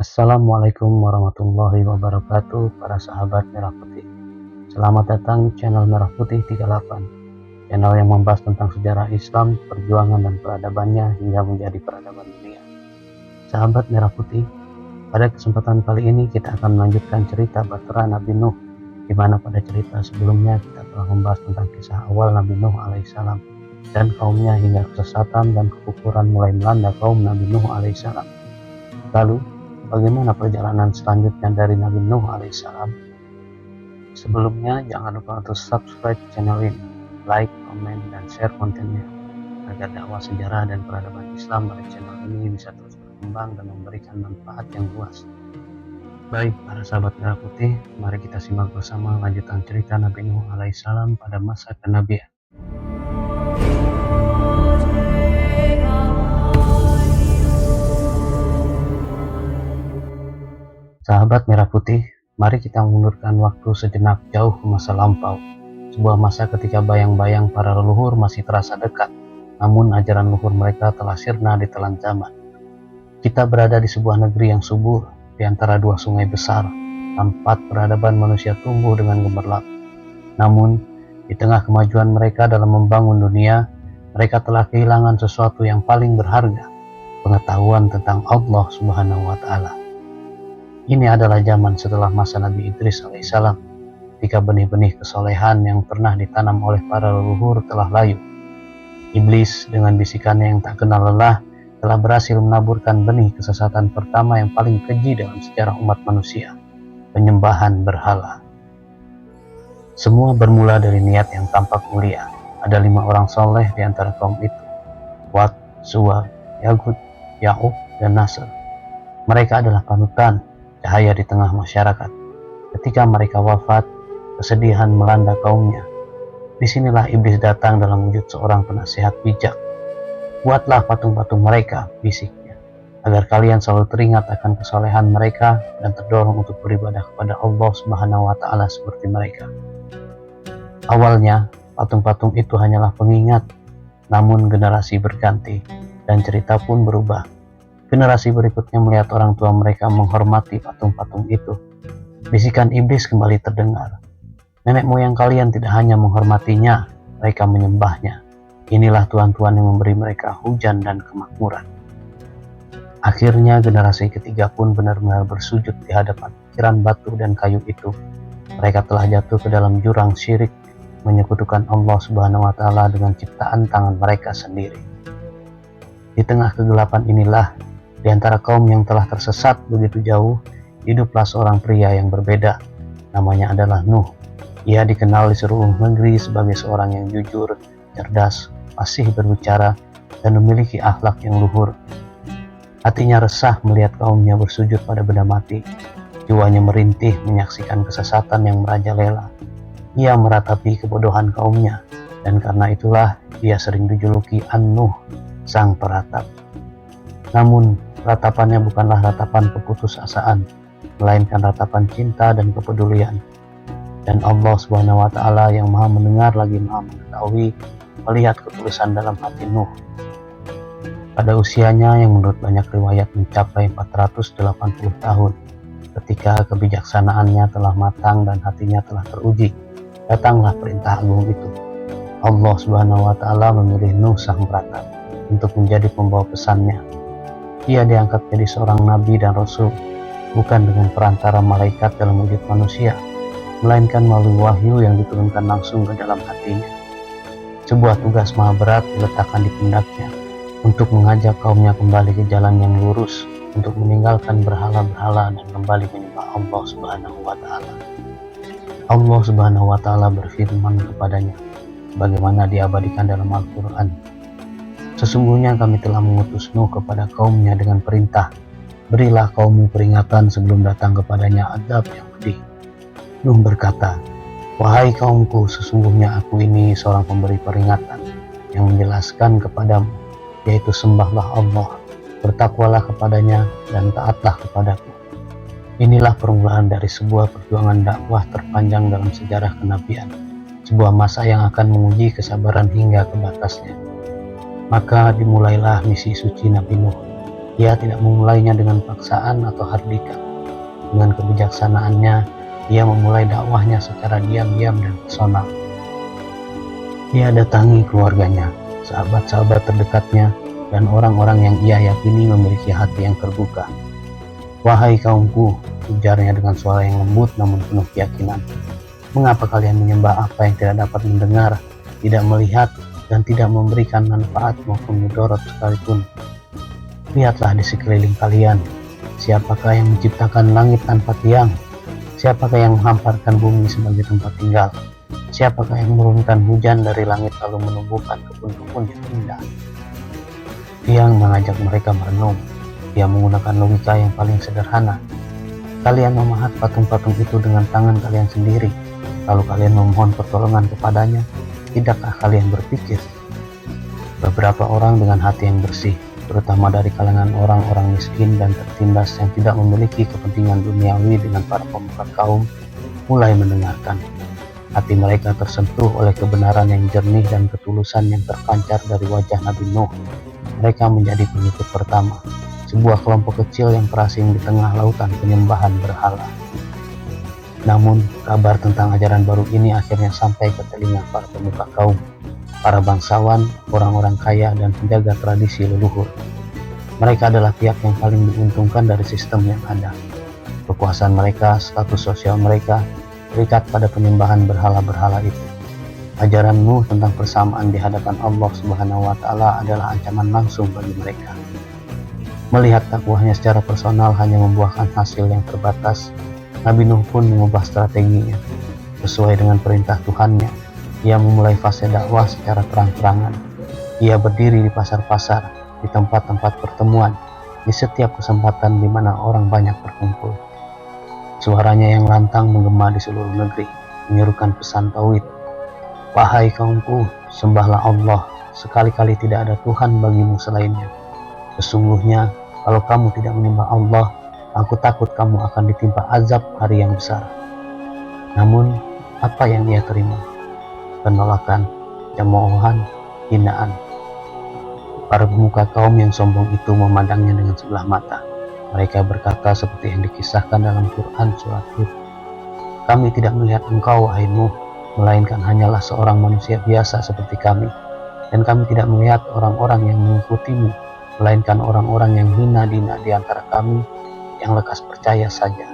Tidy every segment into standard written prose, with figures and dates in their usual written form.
Assalamualaikum warahmatullahi wabarakatuh, para sahabat Merah Putih. Selamat datang di channel Merah Putih 38, channel yang membahas tentang sejarah Islam, perjuangan dan peradabannya hingga menjadi peradaban dunia. Sahabat Merah Putih, pada kesempatan kali ini kita akan melanjutkan cerita Bahtera Nabi Nuh, di mana pada cerita sebelumnya kita telah membahas tentang kisah awal Nabi Nuh alaihissalam dan kaumnya hingga kesesatan dan kekufuran mulai melanda kaum Nabi Nuh alaihissalam. Lalu, bagaimana perjalanan selanjutnya dari Nabi Nuh alaihissalam? Sebelumnya, jangan lupa untuk subscribe channel ini, like, komen, dan share kontennya, agar dakwah sejarah dan peradaban Islam pada channel ini bisa terus berkembang dan memberikan manfaat yang luas. Baik, para sahabat Merah Putih, mari kita simak bersama lanjutan cerita Nabi Nuh alaihissalam pada masa kenabian. Sahabat Merah Putih, mari kita mengundurkan waktu sejenak jauh ke masa lampau. Sebuah masa ketika bayang-bayang para leluhur masih terasa dekat, namun ajaran luhur mereka telah sirna ditelan zaman. Kita berada di sebuah negeri yang subur, di antara dua sungai besar, tempat peradaban manusia tumbuh dengan gemerlap. Namun, di tengah kemajuan mereka dalam membangun dunia, mereka telah kehilangan sesuatu yang paling berharga, pengetahuan tentang Allah Subhanahu wa Ta'ala. Ini adalah zaman setelah masa Nabi Idris alaihissalam, ketika benih-benih kesolehan yang pernah ditanam oleh para leluhur telah layu. Iblis dengan bisikannya yang tak kenal lelah telah berhasil menaburkan benih kesesatan pertama yang paling keji dalam sejarah umat manusia, penyembahan berhala. Semua bermula dari niat yang tampak mulia. Ada 5 orang soleh di antara kaum itu, Wad, Suwa, Yagud, Ya'ub, dan Nasr. Mereka adalah panutan, cahaya di tengah masyarakat. Ketika mereka wafat, kesedihan melanda kaumnya. Disinilah iblis datang dalam wujud seorang penasihat bijak. Buatlah patung-patung mereka, bisiknya, agar kalian selalu teringat akan kesolehan mereka dan terdorong untuk beribadah kepada Allah Subhanahu wa Ta'ala seperti mereka. Awalnya, patung-patung itu hanyalah pengingat, namun generasi berganti dan cerita pun berubah. Generasi berikutnya melihat orang tua mereka menghormati patung-patung itu. Bisikan iblis kembali terdengar. Nenek moyang kalian tidak hanya menghormatinya, mereka menyembahnya. Inilah Tuhan-Tuhan yang memberi mereka hujan dan kemakmuran. Akhirnya generasi ketiga pun benar-benar bersujud di hadapan pikiran batu dan kayu itu. Mereka telah jatuh ke dalam jurang syirik, menyekutukan Allah Subhanahu wa Ta'ala dengan ciptaan tangan mereka sendiri. Di tengah kegelapan inilah, di antara kaum yang telah tersesat begitu jauh, hiduplah seorang pria yang berbeda. Namanya adalah Nuh. Ia dikenal di seluruh negeri sebagai seorang yang jujur, cerdas, fasih berbicara, dan memiliki akhlak yang luhur. Hatinya resah melihat kaumnya bersujud pada benda mati. Jiwanya merintih menyaksikan kesesatan yang merajalela. Ia meratapi kebodohan kaumnya, dan karena itulah ia sering dijuluki An-Nuh, sang peratap. Namun, ratapannya bukanlah ratapan keputusasaan, melainkan ratapan cinta dan kepedulian. Dan Allah Subhanahu wa Ta'ala yang Maha mendengar lagi Maha mengetahui, melihat ketulusan dalam hati Nuh. Pada usianya yang menurut banyak riwayat mencapai 480 tahun, ketika kebijaksanaannya telah matang dan hatinya telah teruji, datanglah perintah agung itu. Allah Subhanahu wa Ta'ala memilih Nuh sang peratap untuk menjadi pembawa pesannya. Ia diangkat menjadi seorang nabi dan rasul, bukan dengan perantara malaikat dalam wujud manusia, melainkan melalui wahyu yang diturunkan langsung ke dalam hatinya. Sebuah tugas maha berat diletakkan di pundaknya untuk mengajak kaumnya kembali ke jalan yang lurus, untuk meninggalkan berhala-berhala dan kembali menyembah Allah Subhanahu wa Ta'ala. Allah Subhanahu wa Ta'ala berfirman kepadanya, bagaimana diabadikan dalam Al-Quran, sesungguhnya kami telah mengutus Nuh kepada kaumnya dengan perintah, berilah kaummu peringatan sebelum datang kepadanya azab yang pedih. Nuh berkata, wahai kaumku, sesungguhnya aku ini seorang pemberi peringatan yang menjelaskan kepadamu, yaitu sembahlah Allah, bertakwalah kepadanya, dan taatlah kepadaku. Inilah permulaan dari sebuah perjuangan dakwah terpanjang dalam sejarah kenabian, sebuah masa yang akan menguji kesabaran hingga ke batasnya. Maka dimulailah misi suci Nabi Nuh. Ia tidak memulainya dengan paksaan atau hardikan. Dengan kebijaksanaannya, ia memulai dakwahnya secara diam-diam dan personal. Ia datangi keluarganya, sahabat-sahabat terdekatnya, dan orang-orang yang ia yakini memiliki hati yang terbuka. "Wahai kaumku," ujarnya dengan suara yang lembut namun penuh keyakinan, "mengapa kalian menyembah apa yang tidak dapat mendengar, tidak melihat, dan tidak memberikan manfaat maupun mudarat sekalipun? Lihatlah di sekeliling kalian, siapakah yang menciptakan langit tanpa tiang? Siapakah yang menghamparkan bumi sebagai tempat tinggal? Siapakah yang menurunkan hujan dari langit lalu menumbuhkan kebun-kebun yang indah?" Dia mengajak mereka merenung. Dia menggunakan logika yang paling sederhana. Kalian memahat patung-patung itu dengan tangan kalian sendiri, lalu kalian memohon pertolongan kepadanya. Tidakkah kalian berpikir? Beberapa orang dengan hati yang bersih, terutama dari kalangan orang-orang miskin dan tertindas yang tidak memiliki kepentingan duniawi dengan para pemuka kaum, mulai mendengarkan. Hati mereka tersentuh oleh kebenaran yang jernih dan ketulusan yang terpancar dari wajah Nabi Nuh. Mereka menjadi pengikut pertama, sebuah kelompok kecil yang terasing di tengah lautan penyembahan berhala. Namun, kabar tentang ajaran baru ini akhirnya sampai ke telinga para pemuka kaum, para bangsawan, orang-orang kaya, dan penjaga tradisi leluhur. Mereka adalah pihak yang paling diuntungkan dari sistem yang ada. Kekuasaan mereka, status sosial mereka, terikat pada penyembahan berhala-berhala itu. Ajaran Nuh tentang persamaan di hadapan Allah Subhanahu wa Ta'ala adalah ancaman langsung bagi mereka. Melihat dakwahnya secara personal hanya membuahkan hasil yang terbatas, Nabi Nuh pun mengubah strateginya. Sesuai dengan perintah Tuhannya, ia memulai fase dakwah secara terang-terangan. Ia berdiri di pasar-pasar, di tempat-tempat pertemuan, di setiap kesempatan di mana orang banyak berkumpul. Suaranya yang lantang menggema di seluruh negeri, menyerukan pesan tauhid. "Wahai kaumku, sembahlah Allah, sekali-kali tidak ada Tuhan bagimu selainnya. Sesungguhnya, kalau kamu tidak menyembah Allah, aku takut kamu akan ditimpa azab hari yang besar." Namun, apa yang ia terima? Penolakan, cemoohan, hinaan. Para pemuka kaum yang sombong itu memandangnya dengan sebelah mata. Mereka berkata seperti yang dikisahkan dalam Quran surat Hud, "Kami tidak melihat engkau, wahai Nuh, melainkan hanyalah seorang manusia biasa seperti kami. Dan kami tidak melihat orang-orang yang mengikutimu, melainkan orang-orang yang hina dina di antara kami, yang lekas percaya saja.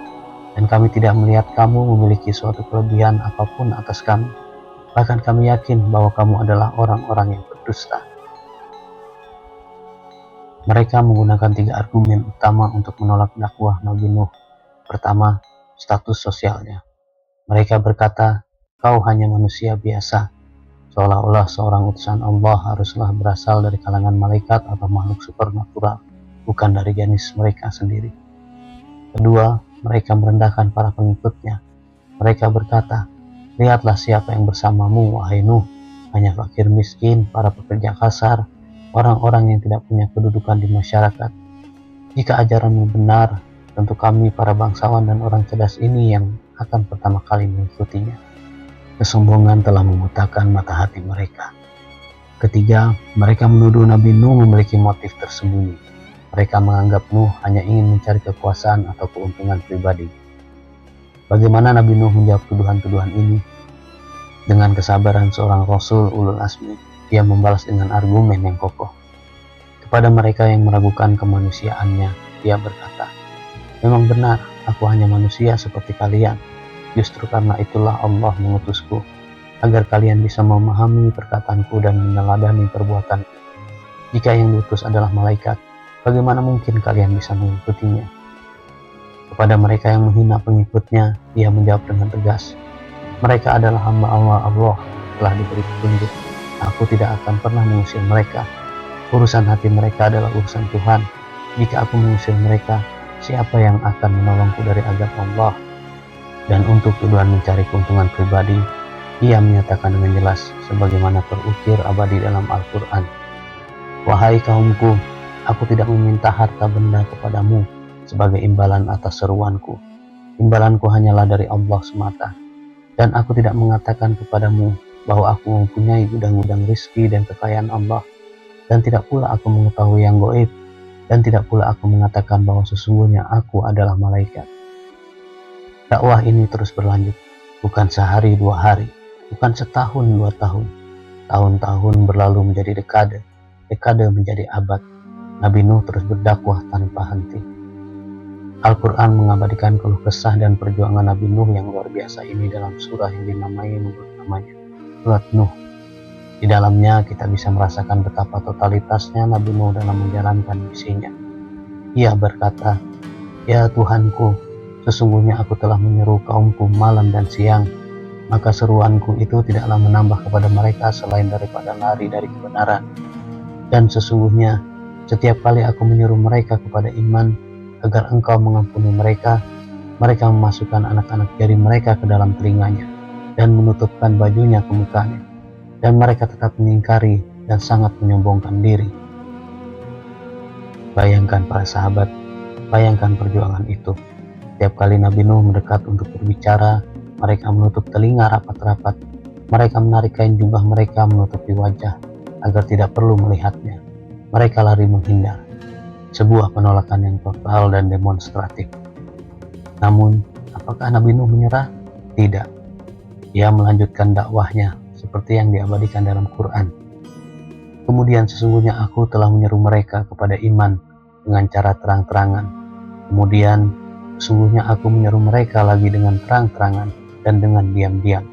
Dan kami tidak melihat kamu memiliki suatu kelebihan apapun atas kami. Bahkan kami yakin bahwa kamu adalah orang-orang yang berdusta." Mereka menggunakan 3 argumen utama untuk menolak dakwah Nabi Nuh. Pertama, status sosialnya. Mereka berkata, "Kau hanya manusia biasa," seolah-olah seorang utusan Allah haruslah berasal dari kalangan malaikat atau makhluk supernatural, bukan dari jenis mereka sendiri. Kedua, mereka merendahkan para pengikutnya. Mereka berkata, "Lihatlah siapa yang bersamamu, wahai Nuh, hanya fakir miskin, para pekerja kasar, orang-orang yang tidak punya kedudukan di masyarakat. Jika ajaranmu benar, tentu kami para bangsawan dan orang cerdas ini yang akan pertama kali mengikutinya." Kesombongan telah membutakan mata hati mereka. Ketiga, mereka menuduh Nabi Nuh memiliki motif tersembunyi. Mereka menganggap Nuh hanya ingin mencari kekuasaan atau keuntungan pribadi. Bagaimana Nabi Nuh menjawab tuduhan-tuduhan ini? Dengan kesabaran seorang Rasul Ulul Azmi, ia membalas dengan argumen yang kokoh. Kepada mereka yang meragukan kemanusiaannya, dia berkata, "Memang benar, aku hanya manusia seperti kalian. Justru karena itulah Allah mengutusku, agar kalian bisa memahami perkataanku dan meneladani perbuatanku. Jika yang diutus adalah malaikat, bagaimana mungkin kalian bisa mengikutinya?" Kepada mereka yang menghina pengikutnya, ia menjawab dengan tegas, "Mereka adalah hamba Allah, telah diberi petunjuk. Aku tidak akan pernah mengusir mereka. Urusan hati mereka adalah urusan Tuhan. Jika aku mengusir mereka, siapa yang akan menolongku dari azab Allah?" Dan untuk tuduhan mencari keuntungan pribadi, ia menyatakan dengan jelas sebagaimana terukir abadi dalam Al-Quran, "Wahai kaumku, aku tidak meminta harta benda kepadamu sebagai imbalan atas seruanku. Imbalanku hanyalah dari Allah semata. Dan aku tidak mengatakan kepadamu bahwa aku mempunyai gudang-gudang rizki dan kekayaan Allah. Dan tidak pula aku mengetahui yang gaib. dan tidak pula aku mengatakan bahwa sesungguhnya aku adalah malaikat. Dakwah ini terus berlanjut, bukan sehari dua hari, bukan setahun dua tahun. Tahun-tahun berlalu menjadi dekade, dekade menjadi abad. Nabi Nuh terus berdakwah tanpa henti. Al-Quran mengabadikan keluh kesah dan perjuangan Nabi Nuh yang luar biasa ini dalam surah yang dinamai menurut namanya, Surat Nuh. Di dalamnya kita bisa merasakan betapa totalitasnya Nabi Nuh dalam menjalankan misinya. Ia berkata, "Ya Tuhanku, sesungguhnya aku telah menyeru kaumku malam dan siang, maka seruanku itu tidaklah menambah kepada mereka selain daripada lari dari kebenaran. Dan sesungguhnya setiap kali aku menyeru mereka kepada iman agar engkau mengampuni mereka, mereka memasukkan anak-anak jari mereka ke dalam telinganya dan menutupkan bajunya ke mukanya, dan mereka tetap mengingkari dan sangat menyombongkan diri." Bayangkan para sahabat, bayangkan perjuangan itu. Setiap kali Nabi Nuh mendekat untuk berbicara, mereka menutup telinga rapat-rapat. Mereka menarik kain jubah mereka menutupi wajah agar tidak perlu melihatnya. Mereka lari menghindar. Sebuah penolakan yang total dan demonstratif. Namun, apakah Nabi Nuh menyerah? Tidak. Ia melanjutkan dakwahnya seperti yang diabadikan dalam Quran. Kemudian sesungguhnya aku telah menyeru mereka kepada iman dengan cara terang-terangan. Kemudian sesungguhnya aku menyeru mereka lagi dengan terang-terangan dan dengan diam-diam.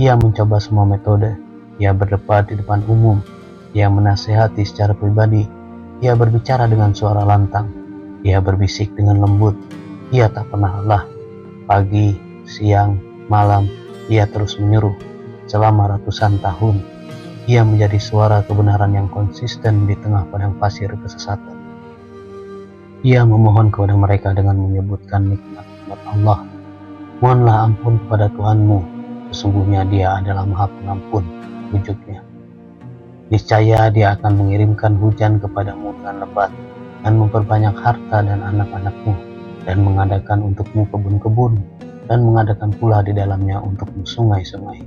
Ia mencoba semua metode. Ia berdebat di depan umum. Ia menasehati secara pribadi. Ia berbicara dengan suara lantang. Ia berbisik dengan lembut. Ia tak pernah lelah. Pagi, siang, malam, ia terus menyeru. Selama ratusan tahun, ia menjadi suara kebenaran yang konsisten di tengah padang pasir kesesatan. Ia memohon kepada mereka dengan menyebutkan nikmat-nikmat Allah. Mohonlah ampun kepada Tuhanmu, sesungguhnya Dia adalah Maha Pengampun, ujungnya. Niscaya Dia akan mengirimkan hujan kepadamu dengan lebat, dan memperbanyak harta dan anak-anakmu, dan mengadakan untukmu kebun-kebun, dan mengadakan pula di dalamnya untukmu sungai-sungai.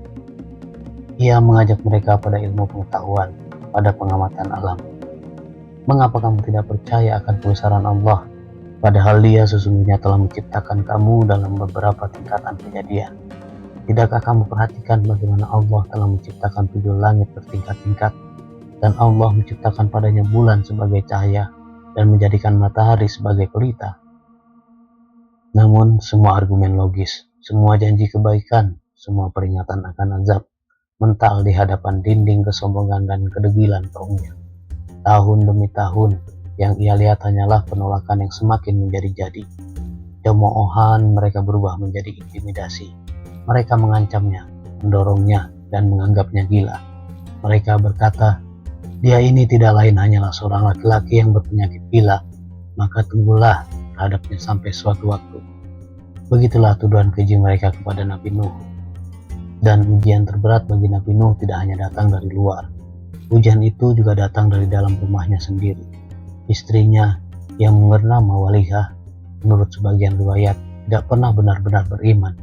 Ia mengajak mereka pada ilmu pengetahuan, pada pengamatan alam. Mengapa kamu tidak percaya akan kebesaran Allah, padahal Dia sesungguhnya telah menciptakan kamu dalam beberapa tingkatan kejadian? Tidakkah kamu perhatikan bagaimana Allah telah menciptakan 7 langit bertingkat-tingkat, dan Allah menciptakan padanya bulan sebagai cahaya, dan menjadikan matahari sebagai pelita? Namun semua argumen logis, semua janji kebaikan, semua peringatan akan azab, mental di hadapan dinding kesombongan dan kedegilan kaumnya. Tahun demi tahun, yang ia lihat hanyalah penolakan yang semakin menjadi-jadi. Cemoohan mereka berubah menjadi intimidasi. Mereka mengancamnya, mendorongnya, dan menganggapnya gila. Mereka berkata, "Dia ini tidak lain hanyalah seorang laki-laki yang berpenyakit gila, maka tunggulah terhadapnya sampai suatu waktu." Begitulah tuduhan keji mereka kepada Nabi Nuh. Dan ujian terberat bagi Nabi Nuh tidak hanya datang dari luar. Ujian itu juga datang dari dalam rumahnya sendiri. Istrinya yang bernama Walihah, menurut sebagian riwayat, tidak pernah benar-benar beriman.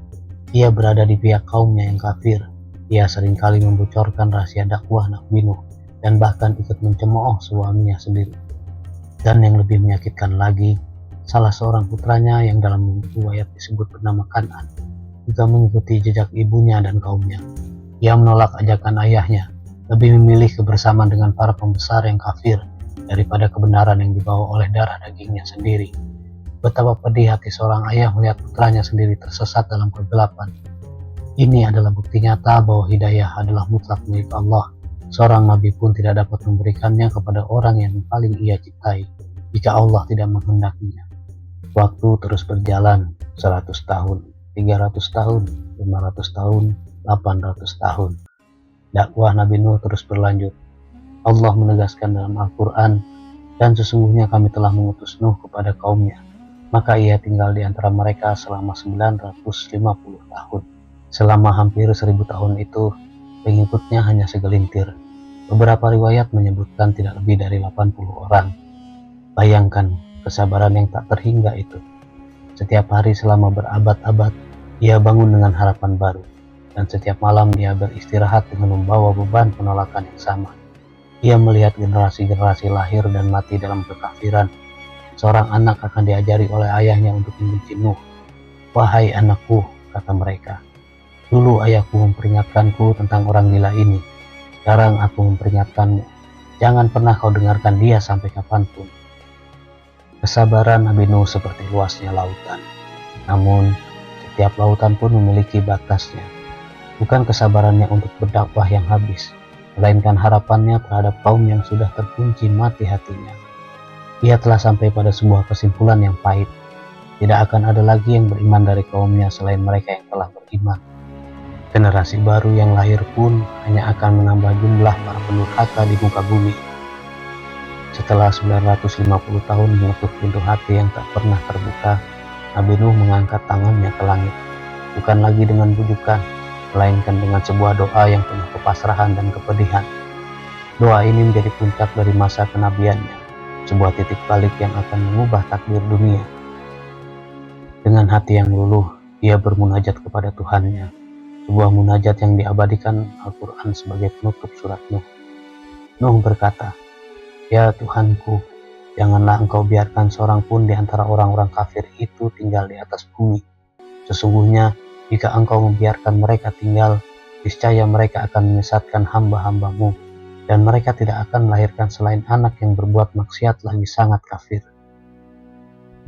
Ia berada di pihak kaumnya yang kafir. Ia seringkali membocorkan rahasia dakwah Nabi Nuh dan bahkan ikut mencemooh suaminya sendiri. Dan yang lebih menyakitkan lagi, salah seorang putranya yang dalam riwayat disebut bernama Kan'an juga mengikuti jejak ibunya dan kaumnya. Ia menolak ajakan ayahnya, lebih memilih kebersamaan dengan para pembesar yang kafir daripada kebenaran yang dibawa oleh darah dagingnya sendiri. Betapa pedih hati seorang ayah melihat putranya sendiri tersesat dalam kegelapan. Ini adalah bukti nyata bahwa hidayah adalah mutlak milik Allah. Seorang nabi pun tidak dapat memberikannya kepada orang yang paling ia cintai jika Allah tidak menghendakinya. Waktu terus berjalan, 100 tahun, 300 tahun, 500 tahun, 800 tahun. Dakwah Nabi Nuh terus berlanjut. Allah menegaskan dalam Al-Quran, "Dan sesungguhnya kami telah mengutus Nuh kepada kaumnya, maka ia tinggal di antara mereka selama 950 tahun. Selama hampir 1000 tahun itu, pengikutnya hanya segelintir. Beberapa riwayat menyebutkan tidak lebih dari 80 orang. Bayangkan kesabaran yang tak terhingga itu. Setiap hari selama berabad-abad, ia bangun dengan harapan baru. Dan setiap malam ia beristirahat dengan membawa beban penolakan yang sama. Ia melihat generasi-generasi lahir dan mati dalam kekafiran. Seorang anak akan diajari oleh ayahnya untuk membenci Nuh. "Wahai anakku," kata mereka, "dulu ayahku memperingatkanku tentang orang gila ini. Sekarang aku memperingatkanmu. Jangan pernah kau dengarkan dia sampai kapanpun." Kesabaran Nabi Nuh seperti luasnya lautan. Namun, setiap lautan pun memiliki batasnya. Bukan kesabarannya untuk berdakwah yang habis, melainkan harapannya terhadap kaum yang sudah terkunci mati hatinya. Ia telah sampai pada sebuah kesimpulan yang pahit. Tidak akan ada lagi yang beriman dari kaumnya selain mereka yang telah beriman. Generasi baru yang lahir pun hanya akan menambah jumlah para pendurhaka di muka bumi. Setelah 950 tahun mengetuk pintu hati yang tak pernah terbuka, Nabi Nuh mengangkat tangannya ke langit. Bukan lagi dengan bujukan, melainkan dengan sebuah doa yang penuh kepasrahan dan kepedihan. Doa ini menjadi puncak dari masa kenabiannya, sebuah titik balik yang akan mengubah takdir dunia. Dengan hati yang luluh, ia bermunajat kepada Tuhannya, sebuah munajat yang diabadikan Al-Quran sebagai penutup surat Nuh. Nuh berkata, "Ya Tuhanku, janganlah engkau biarkan seorang pun di antara orang-orang kafir itu tinggal di atas bumi. Sesungguhnya, jika engkau membiarkan mereka tinggal, niscaya mereka akan menyesatkan hamba-hambamu, dan mereka tidak akan melahirkan selain anak yang berbuat maksiat lagi sangat kafir."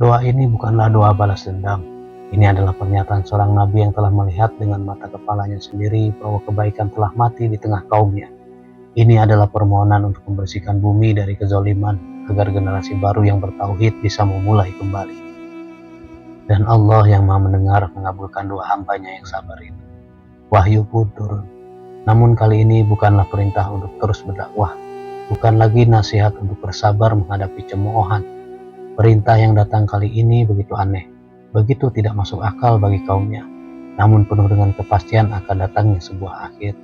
Doa ini bukanlah doa balas dendam. Ini adalah pernyataan seorang nabi yang telah melihat dengan mata kepalanya sendiri bahwa kebaikan telah mati di tengah kaumnya. Ini adalah permohonan untuk membersihkan bumi dari kezaliman, agar generasi baru yang bertauhid bisa memulai kembali. Dan Allah yang Maha Mendengar mengabulkan doa hambanya yang sabar itu. Wahyu pun turun. Namun kali ini bukanlah perintah untuk terus berdakwah, bukan lagi nasihat untuk bersabar menghadapi cemoohan. Perintah yang datang kali ini begitu aneh, begitu tidak masuk akal bagi kaumnya, namun penuh dengan kepastian akan datangnya sebuah akhir.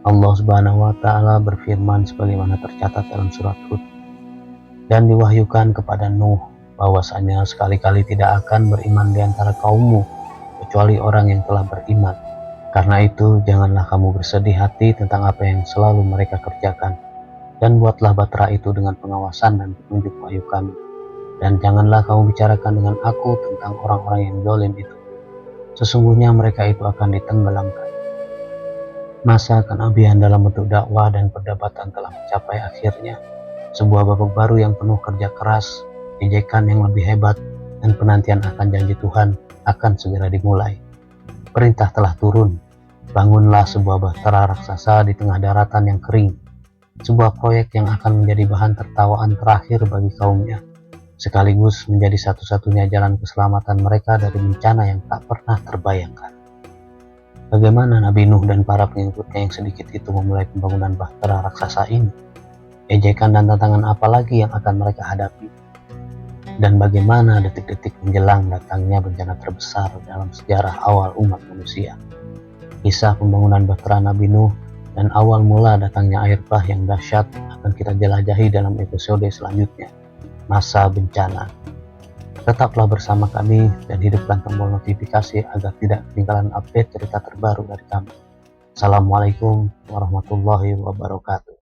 Allah Subhanahu wa Ta'ala berfirman sebagaimana tercatat dalam surat Hud, "Dan diwahyukan kepada Nuh bahwasanya sekali-kali tidak akan beriman di antara kaummu kecuali orang yang telah beriman. Karena itu janganlah kamu bersedih hati tentang apa yang selalu mereka kerjakan, dan buatlah batra itu dengan pengawasan dan petunjuk wahyu kami. Dan janganlah kamu bicarakan dengan aku tentang orang-orang yang zalim itu. Sesungguhnya mereka itu akan ditenggelamkan." Masa kenabian dalam bentuk dakwah dan perdebatan telah mencapai akhirnya. Sebuah babak baru yang penuh kerja keras, ejekan yang lebih hebat, dan penantian akan janji Tuhan akan segera dimulai. Perintah telah turun. Bangunlah sebuah bahtera raksasa di tengah daratan yang kering. Sebuah proyek yang akan menjadi bahan tertawaan terakhir bagi kaumnya, sekaligus menjadi satu-satunya jalan keselamatan mereka dari bencana yang tak pernah terbayangkan. Bagaimana Nabi Nuh dan para pengikutnya yang sedikit itu memulai pembangunan bahtera raksasa ini? Ejekan dan tantangan apa lagi yang akan mereka hadapi? Dan bagaimana detik-detik menjelang datangnya bencana terbesar dalam sejarah awal umat manusia? Kisah pembangunan bahtera Nabi Nuh dan awal mula datangnya air bah yang dahsyat akan kita jelajahi dalam episode selanjutnya, Masa Bencana. Tetaplah bersama kami dan hidupkan tombol notifikasi agar tidak ketinggalan update cerita terbaru dari kami. Assalamualaikum warahmatullahi wabarakatuh.